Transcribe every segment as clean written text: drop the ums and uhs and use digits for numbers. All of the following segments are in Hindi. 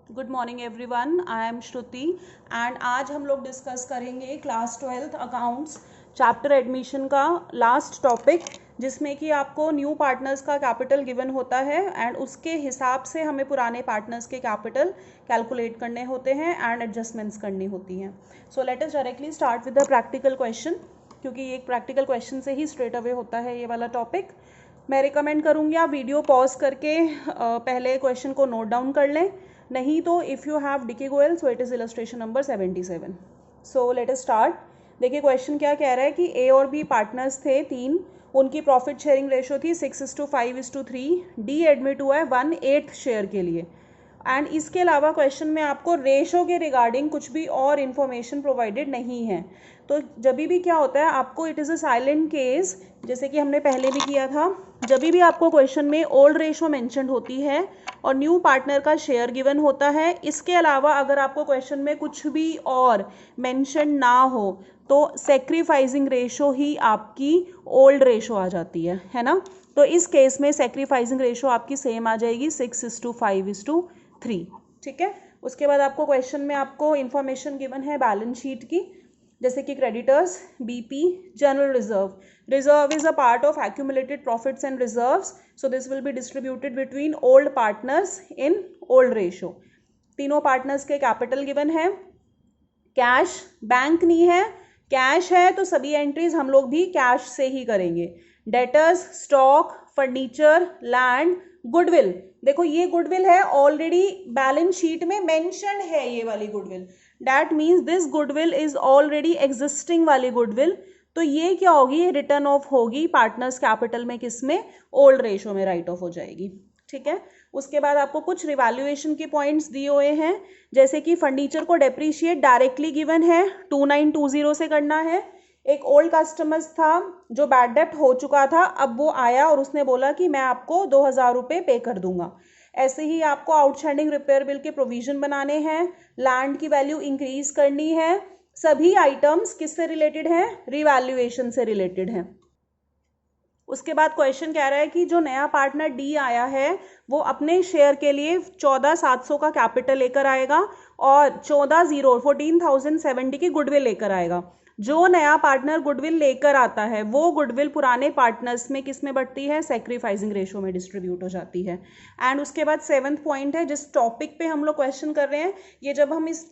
Good morning everyone, I am Shruti and आज हम लोग डिस्कस करेंगे class 12th accounts chapter admission का लास्ट टॉपिक, जिसमें कि आपको न्यू पार्टनर्स का कैपिटल गिवन होता है एंड उसके हिसाब से हमें पुराने पार्टनर्स के कैपिटल कैलकुलेट करने होते हैं एंड एडजस्टमेंट्स करनी होती हैं। सो let us directly start with the practical question, क्योंकि ये एक प्रैक्टिकल क्वेश्चन से ही स्ट्रेट अवे होता है ये वाला टॉपिक। मैं रिकमेंड करूँगी आप वीडियो पॉज करके पहले क्वेश्चन को नोट डाउन कर लें, नहीं तो if you have DK Goel so it is illustration number 77। So let us start. देखिए क्वेश्चन क्या कह रहा है कि ए और बी पार्टनर्स थे 3, उनकी प्रॉफिट शेयरिंग रेशो थी 6:5:3। डी एडमिट हुआ है 1/8 शेयर के लिए एंड इसके अलावा क्वेश्चन में आपको रेशो के रिगार्डिंग कुछ भी और इन्फॉर्मेशन प्रोवाइडेड नहीं है। तो जब भी क्या होता है आपको, it is a silent case, जैसे कि हमने पहले भी किया था। जब भी आपको क्वेश्चन में ओल्ड रेशो मेंशन होती है और न्यू पार्टनर का शेयर गिवन होता है, इसके अलावा अगर आपको क्वेश्चन में कुछ भी और मेंशन ना हो तो सेक्रीफाइसिंग रेशो ही आपकी ओल्ड रेशो आ जाती है ना। तो इस केस में सेक्रीफाइसिंग रेशो आपकी सेम आ जाएगी 6:5:3। ठीक है। उसके बाद आपको क्वेश्चन में आपको इन्फॉर्मेशन गिवन है बैलेंस शीट की, जैसे कि creditors, BP, general reserve. Reserve is a part of accumulated profits and reserves, so this will be distributed between old partners in old ratio. तीनों पार्टनर्स के कैपिटल गिवन है। कैश, बैंक नहीं है, कैश है तो सभी एंट्रीज हम लोग भी कैश से ही करेंगे। Debtors, stock, furniture, land, goodwill. देखो ये गुडविल है, ऑलरेडी बैलेंस शीट में मेंशन है ये वाली goodwill, that means this goodwill is already existing वाली गुडविल। तो ये क्या होगी, रिटर्न ऑफ होगी पार्टनर्स कैपिटल में, किसमें, ओल्ड रेशो में राइट ऑफ हो जाएगी। ठीक है। उसके बाद आपको कुछ रिवैल्यूएशन के पॉइंट्स दिए हुए हैं, जैसे कि फर्नीचर को डेप्रीशिएट डायरेक्टली गिवन है 2920 से करना है। एक ओल्ड कस्टमर था जो बैड डेप्ट हो चुका था, अब वो आया और उसने बोला कि मैं आपको 2000 रुपये पे कर दूंगा। ऐसे ही आपको आउटस्टैंडिंग रिपेयर बिल के प्रोविजन बनाने हैं, लैंड की वैल्यू इंक्रीज करनी है। सभी आइटम्स किससे रिलेटेड हैं, रिवैल्यूएशन से रिलेटेड हैं। उसके बाद क्वेश्चन कह रहा है कि जो नया पार्टनर डी आया है वो अपने शेयर के लिए 14,700 का कैपिटल लेकर आएगा और 14,070 की गुडविल लेकर आएगा। जो नया पार्टनर गुडविल लेकर आता है वो गुडविल पुराने पार्टनर्स में किस में बढ़ती है, सेक्रीफाइसिंग रेशो में डिस्ट्रीब्यूट हो जाती है। एंड उसके बाद 7th पॉइंट है, जिस टॉपिक पे हम लोग क्वेश्चन कर रहे हैं, ये जब हम इस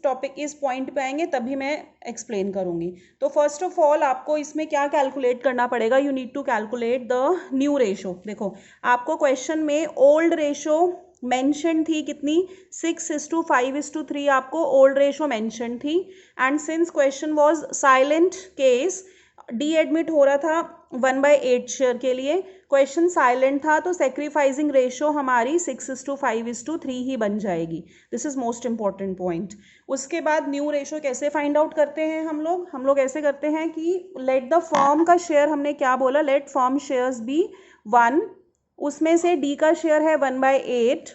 पॉइंट पे आएंगे तभी मैं एक्सप्लेन करूंगी। तो फर्स्ट ऑफ ऑल आपको इसमें क्या कैलकुलेट करना पड़ेगा, you need to calculate the new ratio. देखो आपको क्वेश्चन में ओल्ड रेशो मेंशन थी कितनी, 6:5:3 आपको ओल्ड रेशो मेंशन थी। And since question was silent case, D admit हो रहा था 1/8 शेयर के लिए, क्वेश्चन साइलेंट था, तो सेक्रीफाइसिंग रेशो हमारी 6:5:3 ही बन जाएगी। This is most important point. उसके बाद न्यू रेशो कैसे फाइंड आउट करते हैं हम लोग ऐसे करते हैं कि लेट द फर्म का शेयर, हमने क्या बोला, लेट फर्म शेयर्स बी 1, उसमें से डी का शेयर है 1/8,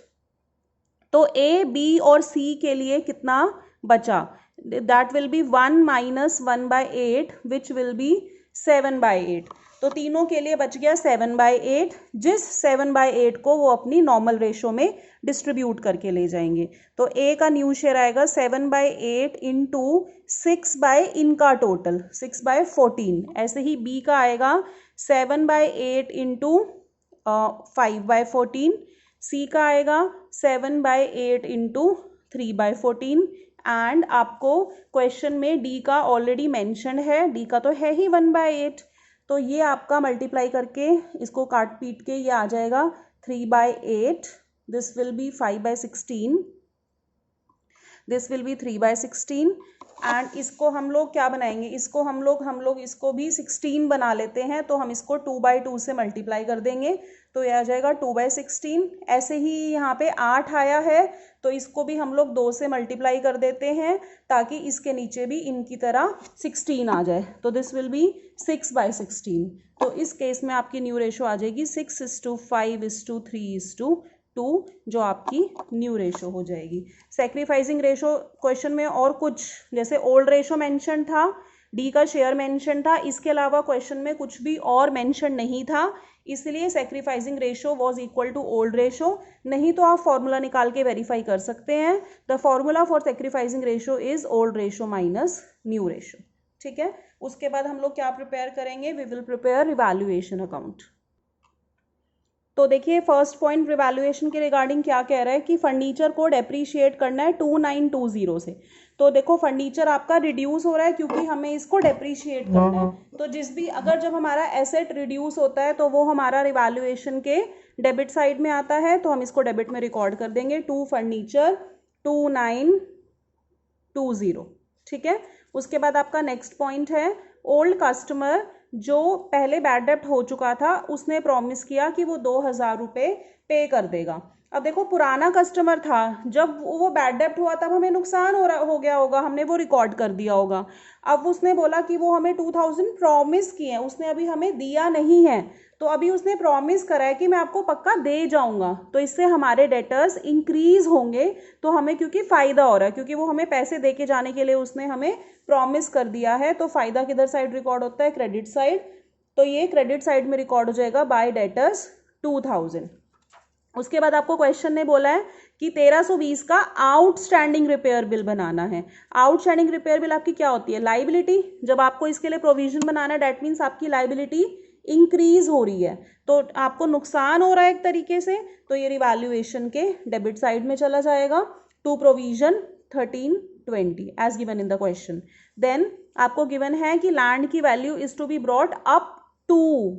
तो ए, बी और सी के लिए कितना बचा, that will be 1 - 1/8 which will be 7/8। तो तीनों के लिए बच गया 7/8, जिस 7/8 को वो अपनी नॉर्मल रेशो में डिस्ट्रीब्यूट करके ले जाएंगे। तो ए का न्यू शेयर आएगा 7/8 इंटू 6 इनका टोटल 6/14। ऐसे ही बी का आएगा 7/8 इंटू 5/14। सी का आएगा 7/8 इंटू 3/14। एंड आपको क्वेश्चन में डी का ऑलरेडी मेंशन है, डी का तो है ही 1/8, तो ये आपका मल्टीप्लाई करके इसको काट पीट के ये आ जाएगा 3/8, this will B 5/16, this will B 3/16। And इसको हम लोग क्या बनाएंगे, इसको हम लोग इसको भी 16 बना लेते हैं, तो हम इसको 2/2 से मल्टीप्लाई कर देंगे, तो यह आ जाएगा 2/16। ऐसे ही यहाँ पे 8 आया है, तो इसको भी हम लोग 2 से मल्टीप्लाई कर देते हैं ताकि इसके नीचे भी इनकी तरह 16 आ जाए, तो दिस विल बी 6/16। तो इस केस में आपकी न्यू रेशो आ जाएगी 6:5:3:2, जो आपकी न्यू रेशो हो जाएगी। सेक्रीफाइसिंग रेशो क्वेश्चन में और कुछ, जैसे ओल्ड रेशो मेंशन था, डी का शेयर मेंशन था, इसके अलावा क्वेश्चन में कुछ भी और मेंशन नहीं था, इसलिए sacrificing ratio was equal to old ratio. नहीं तो आप फॉर्मूला निकाल के वेरीफाई कर सकते हैं। The formula for sacrificing ratio is old ratio minus new ratio. ठीक है, उसके बाद हम लोग क्या प्रिपेयर करेंगे, we will prepare revaluation account. तो देखिए फर्स्ट पॉइंट रिवैल्यूएशन के रिगार्डिंग क्या कह रहा है कि फर्नीचर को डेप्रीशिएट करना है 2920 से। तो देखो फर्नीचर आपका रिड्यूस हो रहा है क्योंकि हमें इसको डेप्रीशिएट करना है। तो जिस भी अगर जब हमारा एसेट रिड्यूस होता है तो वो हमारा रिवैल्यूएशन के डेबिट साइड में आता है, तो हम इसको डेबिट में रिकॉर्ड कर देंगे, टू फर्नीचर 2920। ठीक है, उसके बाद आपका नेक्स्ट पॉइंट है ओल्ड कस्टमर जो पहले बैड डेब्ट हो चुका था, उसने प्रॉमिस किया कि वो 2000 रुपये पे कर देगा। अब देखो पुराना कस्टमर था, जब वो बैड डेब्ट हुआ तब हमें नुकसान हो गया होगा, हमने वो रिकॉर्ड कर दिया होगा। अब उसने बोला कि वो हमें 2000 प्रॉमिस किए हैं, उसने अभी हमें दिया नहीं है, तो अभी उसने प्रॉमिस करा है कि मैं आपको पक्का दे जाऊंगा, तो इससे हमारे डेटर्स इंक्रीज होंगे। तो हमें क्योंकि फायदा हो रहा है, क्योंकि वो हमें पैसे दे के जाने के लिए उसने हमें प्रॉमिस कर दिया है, तो फायदा किधर साइड रिकॉर्ड होता है, क्रेडिट साइड। तो ये क्रेडिट साइड में रिकॉर्ड हो जाएगा बाय डेटर्स 2000। उसके बाद आपको क्वेश्चन ने बोला है कि 1320 का आउटस्टैंडिंग रिपेयर बिल बनाना है। आउटस्टैंडिंग रिपेयर बिल आपकी क्या होती है, लाइबिलिटी। जब आपको इसके लिए प्रोविजन बनाना है डेट मीन्स आपकी लाइबिलिटी इंक्रीज हो रही है, तो आपको नुकसान हो रहा है एक तरीके से, तो ये रिवैल्यूएशन के डेबिट साइड में चला जाएगा। To provision 1320 as given in the question. Then आपको गिवन है कि लैंड की value is to be brought up to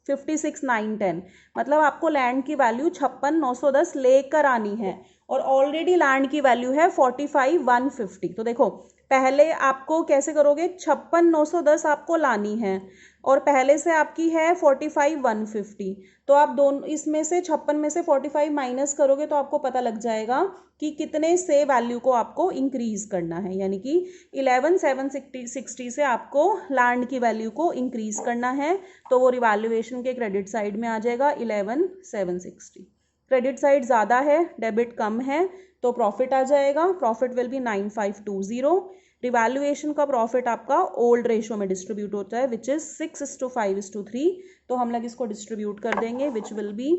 56,910, मतलब आपको लैंड की वैल्यू 56,910 लेकर आनी है, और ऑलरेडी लैंड की वैल्यू है 45,150। तो देखो पहले आपको कैसे करोगे, 56,910 आपको लानी है और पहले से आपकी है 45,150, तो आप दोनों इसमें से 56 में से 45 माइनस करोगे तो आपको पता लग जाएगा कि कितने से वैल्यू को आपको इंक्रीज करना है, यानी कि 11,760 से आपको लैंड की वैल्यू को इंक्रीज करना है, तो वो रिवैल्यूएशन के क्रेडिट साइड में आ जाएगा 11,760। क्रेडिट साइड ज़्यादा है, डेबिट कम है, तो प्रॉफिट आ जाएगा, प्रॉफिट विल बी 9,520। रिवैल्यूएशन का प्रॉफिट आपका ओल्ड रेशो में डिस्ट्रीब्यूट होता है विच इज 6:5:3, तो हम लोग इसको डिस्ट्रीब्यूट कर देंगे विच विल बी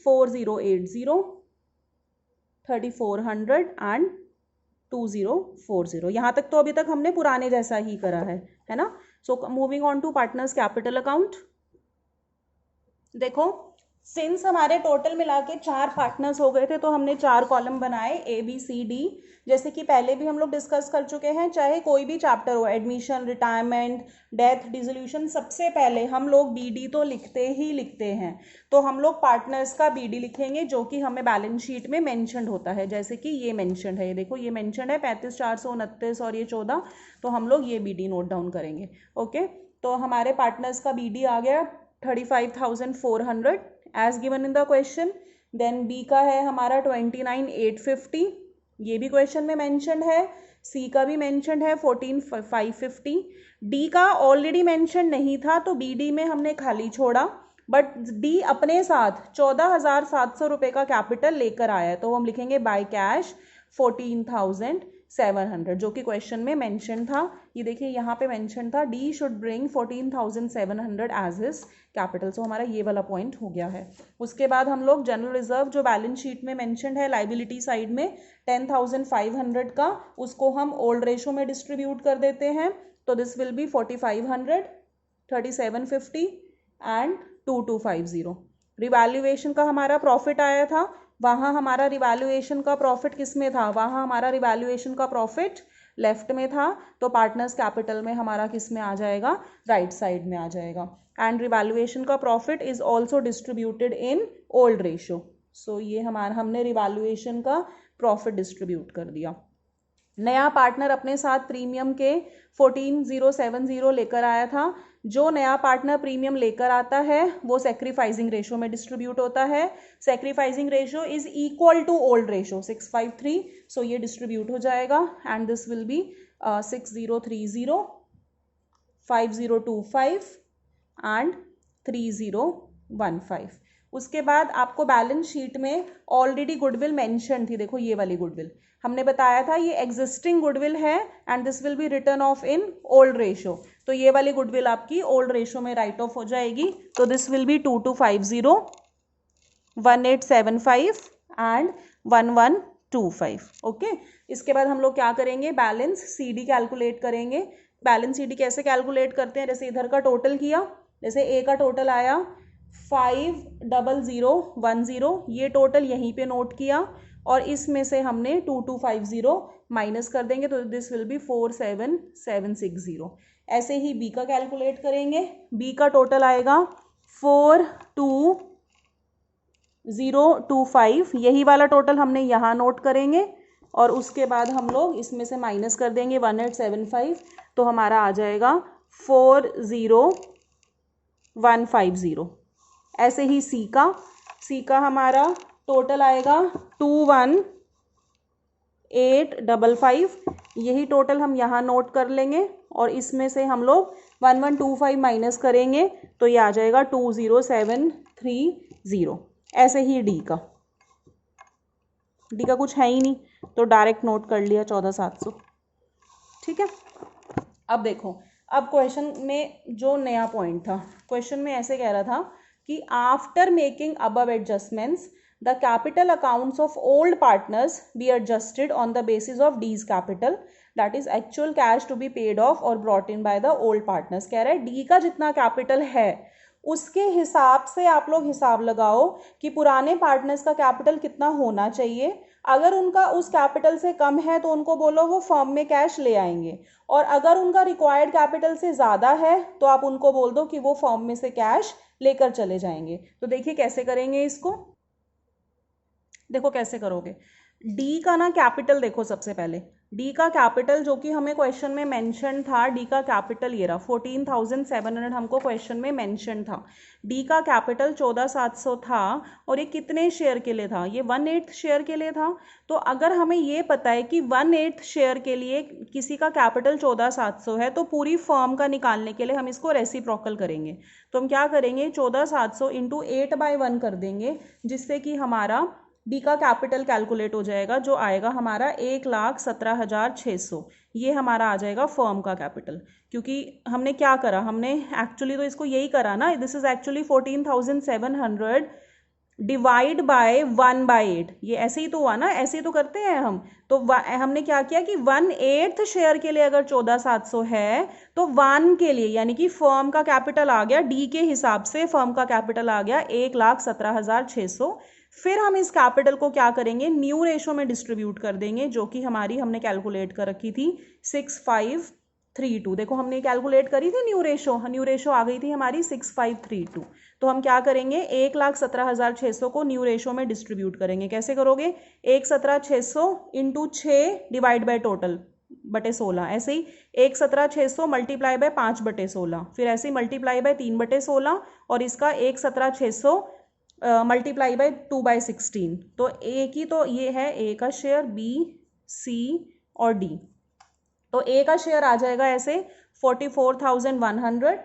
4080, 3400 एंड 2040। यहाँ तक तो अभी तक हमने पुराने जैसा ही करा है ना। So moving on to partners capital account. देखो सिंस हमारे टोटल मिला के 4 पार्टनर्स हो गए थे, तो हमने 4 कॉलम बनाए ABCD, जैसे कि पहले भी हम लोग डिस्कस कर चुके हैं। चाहे कोई भी चैप्टर हो, एडमिशन, रिटायरमेंट, डेथ, डिसोल्यूशन, सबसे पहले हम लोग BD तो लिखते ही लिखते हैं। तो हम लोग पार्टनर्स का BD लिखेंगे जो कि हमें बैलेंस शीट में मैंशनड होता है, जैसे कि ये मैंशनड है, ये देखो ये मैंशनड है 35,429 और ये 14, तो हम लोग ये BD नोट डाउन करेंगे। ओके, तो हमारे पार्टनर्स का BD आ गया 35,400 as given in the question. Then B का है हमारा 29,850, ये भी क्वेश्चन में मेंशन है। सी का भी मेंशन है 14,550। डी का ऑलरेडी मेंशन नहीं था, तो BD में हमने खाली छोड़ा, बट डी अपने साथ 14,700 रुपये का कैपिटल लेकर आया है, तो हम लिखेंगे बाय कैश 14,700, जो कि क्वेश्चन में मेंशन था। ये देखिए यहाँ पे मेंशन था D should bring 14,700 as his capital, so हमारा ये वाला पॉइंट हो गया है। उसके बाद हम लोग जनरल रिजर्व जो बैलेंस शीट में मेंशन है लाइबिलिटी साइड में 10,500 का, उसको हम ओल्ड रेशो में डिस्ट्रीब्यूट कर देते हैं, तो this will B 4,500, 3,750 and 2,250। Revaluation का हमारा प्रॉफिट आया था, वहाँ हमारा रिवैल्यूएशन का प्रॉफिट किस में था, वहाँ हमारा रिवैल्यूएशन का प्रॉफिट लेफ्ट में था, तो पार्टनर्स कैपिटल में हमारा किस में आ जाएगा, राइट साइड में आ जाएगा। एंड रिवैल्यूएशन का profit is also distributed in old ratio, so ये हमारा हमने रिवैल्यूएशन का प्रॉफिट डिस्ट्रीब्यूट कर दिया। नया पार्टनर अपने साथ प्रीमियम के 14,070 लेकर आया था। जो नया पार्टनर प्रीमियम लेकर आता है वो सेक्रीफाइसिंग रेशो में डिस्ट्रीब्यूट होता है। Sacrificing ratio is equal to old ratio 653, सो ये डिस्ट्रीब्यूट हो जाएगा and this will be 6030, 5025 and 3015। उसके बाद आपको बैलेंस शीट में ऑलरेडी गुडविल मेंशन थी, देखो ये वाली गुडविल हमने बताया था ये एग्जिस्टिंग गुडविल है and this will be written off in old ratio, तो ये वाली गुडविल आपकी ओल्ड रेशो में राइट ऑफ हो जाएगी, तो this will B 2250, 1875 and 1125। Okay, इसके बाद हम लोग क्या करेंगे, बैलेंस सीडी कैलकुलेट करेंगे। बैलेंस सीडी कैसे कैलकुलेट करते हैं, जैसे इधर का टोटल किया, जैसे ए का टोटल आया 50010, ये टोटल यहीं पे नोट किया और इसमें से हमने 2250 माइनस कर देंगे, तो दिस विल बी 47760। ऐसे ही बी का कैलकुलेट करेंगे, बी का टोटल आएगा 42025, यही वाला टोटल हमने यहाँ नोट करेंगे और उसके बाद हम लोग इसमें से माइनस कर देंगे 1875, तो हमारा आ जाएगा 40150। ऐसे ही सी का हमारा टोटल आएगा 21855, यही टोटल हम यहाँ नोट कर लेंगे और इसमें से हम लोग 1125 माइनस करेंगे, तो ये आ जाएगा 20730। ऐसे ही डी का कुछ है ही नहीं तो डायरेक्ट नोट कर लिया 14700। ठीक है, अब देखो, अब क्वेश्चन में जो नया पॉइंट था, क्वेश्चन में ऐसे कह रहा था कि after making above adjustments the capital accounts of old partners be adjusted on the basis of D's capital, that is actual cash to be paid off और brought in by the old partners. कह रहा है डी का जितना कैपिटल है उसके हिसाब से आप लोग हिसाब लगाओ कि पुराने पार्टनर्स का कैपिटल कितना होना चाहिए। अगर उनका उस कैपिटल से कम है तो उनको बोलो वो फर्म में कैश ले आएंगे, और अगर उनका रिक्वायर्ड कैपिटल से ज़्यादा है तो आप उनको बोल दो कि वो फर्म में से कैश लेकर चले जाएंगे। तो देखिए कैसे करेंगे इसको, देखो कैसे करोगे। डी का ना कैपिटल देखो, सबसे पहले डी का कैपिटल जो कि हमें क्वेश्चन में मेंशन था, डी का कैपिटल ये रहा 14,700 हमको क्वेश्चन में मेंशन था। डी का कैपिटल 14,700 था और ये कितने शेयर के लिए था, ये 1/8 शेयर के लिए था। तो अगर हमें ये पता है कि 1/8 शेयर के लिए किसी का कैपिटल 14,700 है तो पूरी फर्म का निकालने के लिए हम इसको रेसिप्रोकल करेंगे। तो हम क्या करेंगे, 14,700 इंटू 8/1 कर देंगे, जिससे कि हमारा डी का कैपिटल कैलकुलेट हो जाएगा, जो आएगा हमारा 1,17,600। ये हमारा आ जाएगा फर्म का कैपिटल। क्योंकि हमने क्या करा, हमने एक्चुअली तो इसको यही करा ना, this is actually 14,700 divide by 1/8, ये ऐसे ही तो हुआ ना, ऐसे ही तो करते हैं हम। तो हमने क्या किया कि 1/8 शेयर के लिए अगर 14,700 है तो 1 के लिए यानी कि फर्म का कैपिटल आ गया, डी के हिसाब से फर्म का कैपिटल आ गया 1,17,600। फिर हम इस कैपिटल को क्या करेंगे, न्यू रेशो में डिस्ट्रीब्यूट कर देंगे, जो कि हमारी हमने कैलकुलेट कर रखी थी 6532। देखो हमने कैलकुलेट करी थी न्यू रेशो आ गई थी हमारी 6532। तो हम क्या करेंगे, 1,17,600 को न्यू रेशो में डिस्ट्रीब्यूट करेंगे। कैसे करोगे, 1,17,600 इंटू 6 डिवाइड बाय टोटल बटे 16, ऐसे ही 1,17,600 मल्टीप्लाई बाय 5/16, फिर ऐसे ही मल्टीप्लाई बाय 3/16 और इसका 1,17,600 मल्टीप्लाई बाय 2/16। तो ए की तो ये है ए का शेयर, बी सी और डी। तो ए का शेयर आ जाएगा ऐसे 44,100,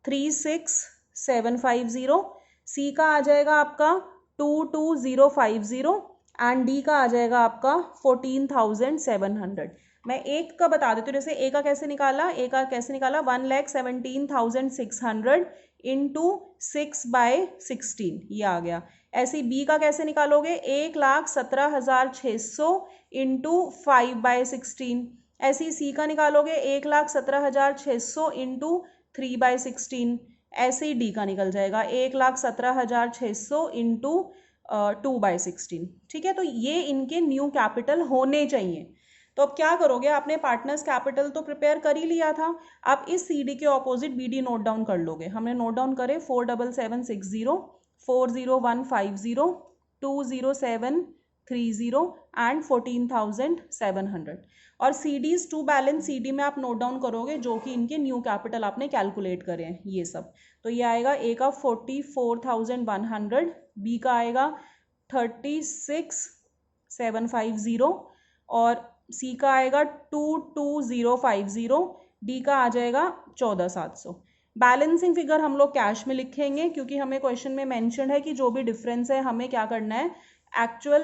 36,750। सी का आ जाएगा आपका 22,050 एंड डी का आ जाएगा आपका 14,700। मैं एक का बता देती हूँ, जैसे ए का कैसे निकाला, 1,17,600 इंटू 6/16, ये आ गया। ऐसे बी का कैसे निकालोगे, 1,17,600 इंटू 5/16। ऐसे सी का निकालोगे 1,17,600 इंटू 3/16। ऐसे ही डी का निकल जाएगा 1,17,600 इंटू 2/16। ठीक है, तो ये इनके न्यू कैपिटल होने चाहिए। तो अब क्या करोगे, आपने पार्टनर्स कैपिटल तो प्रिपेयर कर ही लिया था, आप इस सीडी के ऑपोजिट बीडी नोट डाउन कर लोगे। हमने नोट डाउन करे 47760, 40150, 20730 एंड 14,700। और सीडीज टू बैलेंस सीडी में आप नोट डाउन करोगे जो कि इनके न्यू कैपिटल आपने कैलकुलेट करे हैं ये सब। तो ये आएगा ए का 44,100, बी का आएगा 36,750 और सी का आएगा 22,050, डी का आ जाएगा 14,700। बैलेंसिंग फिगर हम लोग कैश में लिखेंगे क्योंकि हमें क्वेश्चन में मेंशन है कि जो भी डिफरेंस है हमें क्या करना है, actual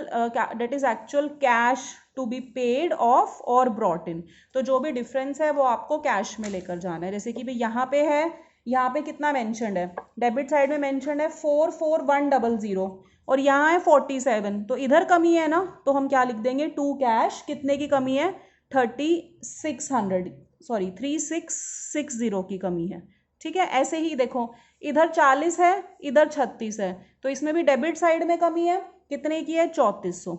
that is actual cash to be paid off और ब्रॉट इन। तो जो भी डिफरेंस है वो आपको कैश में लेकर जाना है। जैसे कि भाई यहाँ पे है, यहाँ पे कितना मेंशनड है, डेबिट साइड में मेंशनड है 44100 और यहाँ है 47, तो इधर कमी है ना, तो हम क्या लिख देंगे, टू कैश कितने की कमी है, 3660 की कमी है। ठीक है, ऐसे ही देखो इधर 40 है, इधर 36 है, तो इसमें भी डेबिट साइड में कमी है, कितने की है, 3400।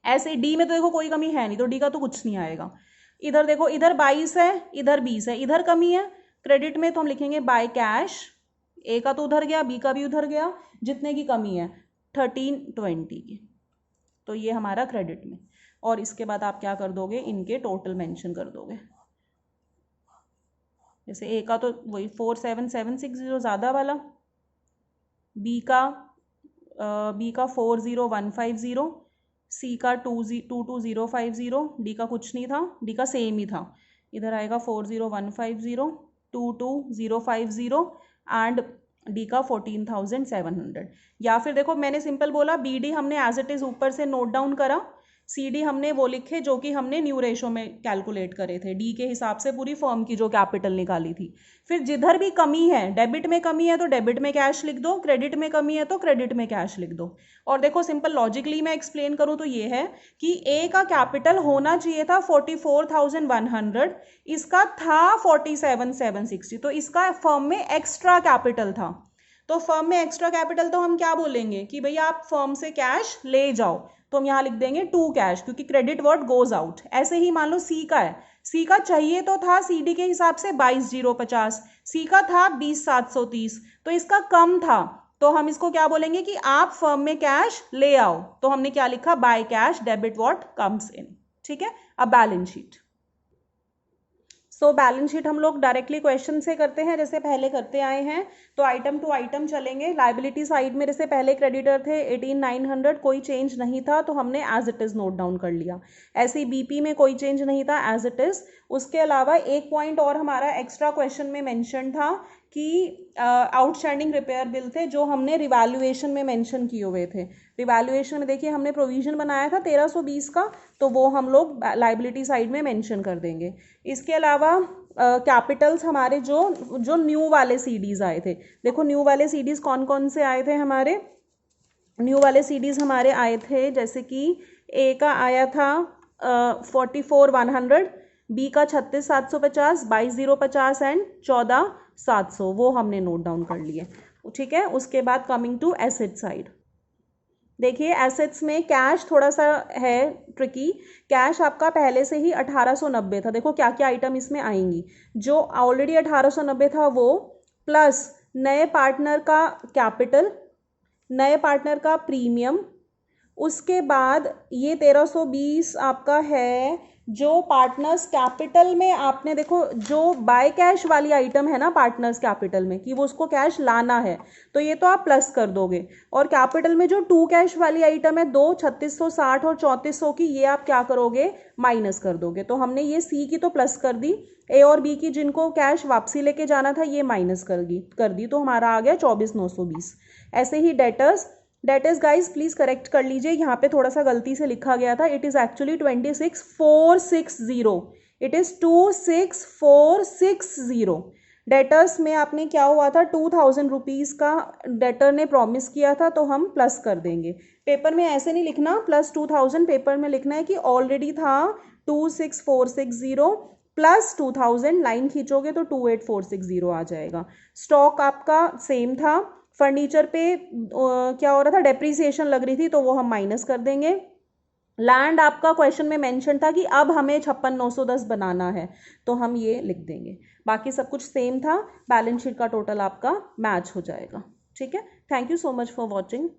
ऐसे डी में तो देखो कोई कमी है नहीं, तो डी का तो कुछ नहीं आएगा। इधर देखो, इधर 22 है, इधर 20 है, इधर कमी है, क्रेडिट में तो हम लिखेंगे बाय कैश, ए का तो उधर गया, बी का भी उधर गया, जितने की कमी है 1320 की, तो ये हमारा क्रेडिट में। और इसके बाद आप क्या कर दोगे, इनके टोटल मेंशन कर दोगे। जैसे ए का तो वही 47760 ज़्यादा वाला, बी का 40150, सी का 22050, डी का कुछ नहीं था, डी का सेम ही था, इधर आएगा 40150, 22050 एंड डी का 14700। या फिर देखो मैंने सिंपल बोला, बी डी हमने एज इट इज ऊपर से नोट डाउन करा, सी डी हमने वो लिखे जो कि हमने न्यू रेशो में कैलकुलेट करे थे, डी के हिसाब से पूरी फर्म की जो कैपिटल निकाली थी। फिर जिधर भी कमी है, डेबिट में कमी है तो डेबिट में कैश लिख दो, क्रेडिट में कमी है तो क्रेडिट में कैश लिख दो। और देखो सिंपल लॉजिकली मैं एक्सप्लेन करूं तो ये है कि ए का कैपिटल होना चाहिए था 44,100, इसका था 47,760, तो इसका फर्म में एक्स्ट्रा कैपिटल था। तो फर्म में एक्स्ट्रा कैपिटल तो हम क्या बोलेंगे कि भैया आप फर्म से कैश ले जाओ, तो हम यहाँ लिख देंगे टू कैश, क्योंकि क्रेडिट वर्ड गोज आउट। ऐसे ही मान लो सी का है, सी का चाहिए तो था सी डी के हिसाब से 22,050, सी का था 20,730, तो इसका कम था, तो हम इसको क्या बोलेंगे कि आप फर्म में कैश ले आओ, तो हमने क्या लिखा, by cash debit what comes in. ठीक है, अब balance sheet. So balance sheet हम लोग डायरेक्टली क्वेश्चन से करते हैं, जैसे पहले करते आए हैं, तो आइटम टू आइटम चलेंगे। लाइबिलिटी साइड में जैसे पहले क्रेडिटर थे 18,900, कोई चेंज नहीं था तो हमने as it is note down कर लिया। ऐसे ही बीपी में कोई चेंज नहीं था, एज इट इज। उसके अलावा एक पॉइंट और हमारा एक्स्ट्रा क्वेश्चन में मेंशन था कि आउटस्टैंडिंग रिपेयर बिल थे जो हमने रिवैल्यूएशन में मेंशन किए हुए थे। रिवैल्यूएशन में देखिए हमने प्रोविजन बनाया था 1320 का, तो वो हम लोग लाइबिलिटी साइड में मेंशन कर देंगे। इसके अलावा कैपिटल्स हमारे जो न्यू वाले सीडीज आए थे, देखो न्यू वाले सीडीज कौन कौन से आए थे हमारे, न्यू वाले सीडीज हमारे आए थे, जैसे कि ए का आया था 44,100, बी का 36,750, 22,050 एंड 14,700, वो हमने नोट डाउन कर लिए। ठीक है, उसके बाद कमिंग टू एसेट साइड, देखिए एसेट्स में कैश थोड़ा सा है ट्रिकी। कैश आपका पहले से ही 1890 था, देखो क्या क्या आइटम इसमें आएंगी, जो ऑलरेडी 1890 था वो, प्लस नए पार्टनर का कैपिटल, नए पार्टनर का प्रीमियम, उसके बाद ये 1320 आपका है जो पार्टनर्स कैपिटल में आपने देखो जो बाय कैश वाली आइटम है ना पार्टनर्स कैपिटल में, कि वो उसको कैश लाना है, तो ये तो आप प्लस कर दोगे। और कैपिटल में जो टू कैश वाली आइटम है, 3660 और 3400 की, ये आप क्या करोगे, माइनस कर दोगे। तो हमने ये सी की तो प्लस कर दी, ए और बी की जिनको कैश वापसी लेके जाना था ये माइनस कर दी, तो हमारा आ गया 24,920। ऐसे ही डेटर्स गाइज प्लीज करेक्ट कर लीजिए, यहाँ पे थोड़ा सा गलती से लिखा गया था, it is actually 26,460, it is 26,460। Debtors में आपने क्या हुआ था, 2,000 रुपीज़ का डेटर ने प्रॉमिस किया था, तो हम प्लस कर देंगे। पेपर में ऐसे नहीं लिखना प्लस 2,000, पेपर में लिखना है कि ऑलरेडी था 26,460 प्लस 2,000, लाइन खींचोगे तो 28,460 आ जाएगा। स्टॉक आपका सेम था, फर्नीचर पे क्या हो रहा था, डेप्रीसिएशन लग रही थी, तो वो हम माइनस कर देंगे। लैंड आपका क्वेश्चन में मेंशन था कि अब हमें 56,910 बनाना है, तो हम ये लिख देंगे। बाकी सब कुछ सेम था, बैलेंस शीट का टोटल आपका मैच हो जाएगा। ठीक है, thank you so much for watching.